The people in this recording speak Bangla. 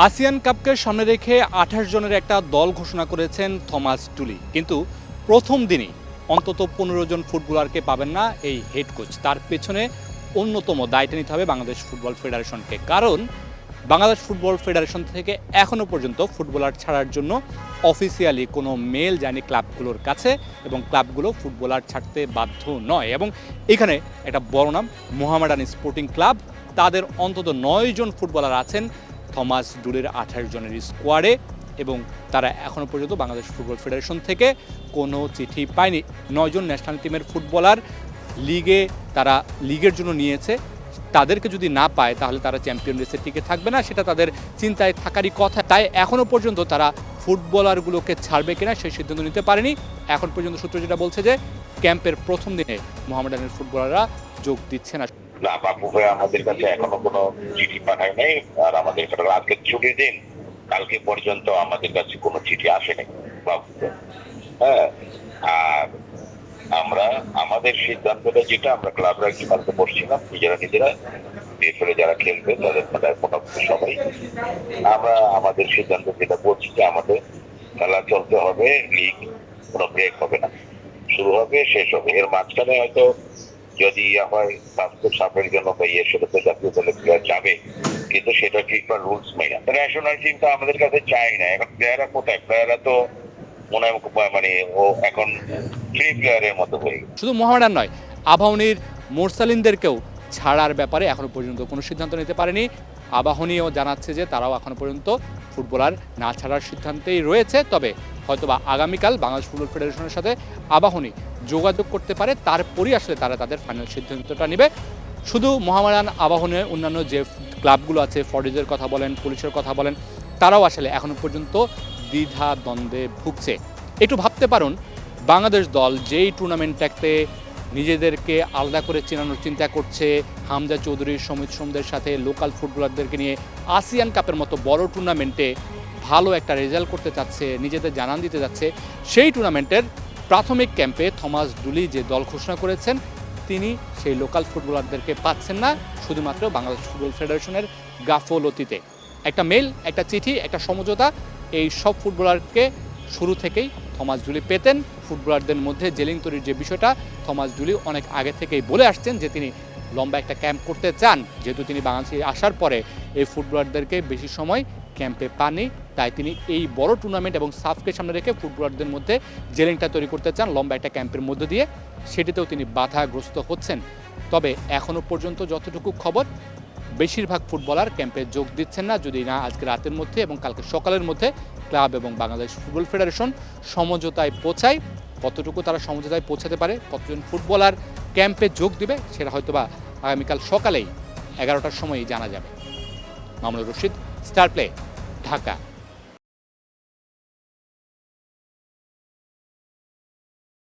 আসিয়ান কাপকে সামনে রেখে ২৮ জনের একটা দল ঘোষণা করেছেন থমাস টুলি, কিন্তু প্রথম দিনই অন্তত ১৫ জন ফুটবলারকে পাবেন না এই হেড কোচ। তার পেছনে অন্যতম দায়িত্ব নিতে হবে বাংলাদেশ ফুটবল ফেডারেশনকে, কারণ বাংলাদেশ ফুটবল ফেডারেশন থেকে এখনও পর্যন্ত ফুটবলার ছাড়ার জন্য অফিসিয়ালি কোনো মেল যায়নি ক্লাবগুলোর কাছে, এবং ক্লাবগুলো ফুটবলার ছাড়তে বাধ্য নয়। এবং এখানে একটা বড় নাম মোহামেডান স্পোর্টিং ক্লাব, তাদের অন্তত ৯ জন ফুটবলার আছেন থমাস ডুলির ২৮ জনের স্কোয়াডে, এবং তারা এখনও পর্যন্ত বাংলাদেশ ফুটবল ফেডারেশন থেকে কোনো চিঠি পায়নি। ৯ জন ন্যাশনাল টিমের ফুটবলার তারা লিগের জন্য নিয়েছে, তাদেরকে যদি না পায় তাহলে তারা চ্যাম্পিয়ন রেসে টিকে থাকবে না, সেটা তাদের চিন্তায় থাকারই কথা। তাই এখনও পর্যন্ত তারা ফুটবলারগুলোকে ছাড়বে কিনা সেই সিদ্ধান্ত নিতে পারেনি। এখন পর্যন্ত সূত্র যেটা বলছে যে ক্যাম্পের প্রথম দিনে মোহামেডানের ফুটবলাররা যোগ দিচ্ছে না। না, বাপু ভাই আমাদের কাছে এখনো কোনো চিঠি পাঠায় নাই, আর আমাদের আজকে ছুটির দিন, কালকে পর্যন্ত আমাদের কাছে কোনো চিঠি আসেনি বাপু। হ্যাঁ, আর আমরা আমাদের সিদ্ধান্তটা যেটা আমরা ক্লাবরা কালকে বসছিলাম নিজেরা বিএফএল যারা খেলবে তাদের মোটামুটি সবাই আমরা আমাদের সিদ্ধান্ত যেটা বলছি যে আমাদের খেলা চলতে হবে, লিগ কোনো ব্রেক হবে না, শুরু হবে শেষ হবে, এর মাঝখানে হয়তো যদি হয় স্বাস্থ্য সাফের জন্য বা সেটা তো জাতীয় দলে প্লেয়ার যাবে, কিন্তু সেটা ফিফা রুলস মেনে ন্যাশনাল টিম তো আমাদের কাছে চাই না। এখন প্লেয়াররা কোথায়, প্লেয়াররা তো মনে হয় মানে ও এখন ফ্রি প্লেয়ারের মতো হয়ে গেছে। শুধু মোহামেডান নয়, আবাহনীর মোরসালিনদেরকেও ছাড়ার ব্যাপারে এখনো পর্যন্ত কোনো সিদ্ধান্ত নিতে পারেনি। আবাহনীও জানাচ্ছে যে তারাও এখনো পর্যন্ত ফুটবলার না ছাড়ার সিদ্ধান্তেই রয়েছে, তবে হয়তোবা আগামীকাল বাংলাদেশ ফুটবল ফেডারেশনের সাথে আবাহনী যোগাযোগ করতে পারে, তারপরই আসলে তারা তাদের ফাইনাল সিদ্ধান্তটা নেবে। শুধু মোহামেডান, আবাহনীর অন্যান্য যে ক্লাবগুলো আছে, ফর্টিজের কথা বলেন, পুলিশের কথা বলেন, তারাও আসলে এখনো পর্যন্ত দ্বিধা দ্বন্দ্বে ভুগছে। একটু ভাবতে পারুন, বাংলাদেশ দল যেই টুর্নামেন্টটাতে নিজেদেরকে আলাদা করে চেনানোর চিন্তা করছে, হামজা চৌধুরী, সমিত সোমদের সাথে লোকাল ফুটবলারদেরকে নিয়ে আসিয়ান কাপের মতো বড় টুর্নামেন্টে ভালো একটা রেজাল্ট করতে চাচ্ছে, নিজেদের জানান দিতে যাচ্ছে, সেই টুর্নামেন্টের প্রাথমিক ক্যাম্পে থমাস ডুলি যে দল ঘোষণা করেছেন, তিনি সেই লোকাল ফুটবলারদেরকে পাচ্ছেন না, শুধুমাত্র বাংলাদেশ ফুটবল ফেডারেশনের গাফলতিতে। একটা মেল, একটা চিঠি, একটা সমঝোতা, এই সব ফুটবলারকে শুরু থেকেই থমাস ডুলি পেতেন। ফুটবলারদের মধ্যে জেলিং তৈরির যে বিষয়টা, থমাস ডুলি অনেক আগে থেকেই বলে আসছেন যে তিনি লম্বা একটা ক্যাম্প করতে চান। যেহেতু তিনি বাংলাদেশে আসার পরে এই ফুটবলারদেরকে বেশি সময় ক্যাম্পে পাননি, তাই তিনি এই বড় টুর্নামেন্ট এবং সাফকে সামনে রেখে ফুটবলারদের মধ্যে জেলিংটা তৈরি করতে চান লম্বা একটা ক্যাম্পের মধ্য দিয়ে। সেটিতেও তিনি বাধাগ্রস্ত হচ্ছেন। তবে এখনও পর্যন্ত যতটুকু খবর, বেশিরভাগ ফুটবলার ক্যাম্পে যোগ দিচ্ছেন না, যদি না আজকে রাতের মধ্যে এবং কালকে সকালের মধ্যে ক্লাব এবং বাংলাদেশ ফুটবল ফেডারেশন সমঝোতায় পৌঁছায়। কতটুকু তারা সমঝোতায় পৌঁছাতে পারে, কতজন ফুটবলার ক্যাম্পে যোগ দিবে, সেটা হয়তোবা আগামীকাল সকালেই 11টার সময়ই জানা যাবে। Mamunur Rashid, star play, Dhaka.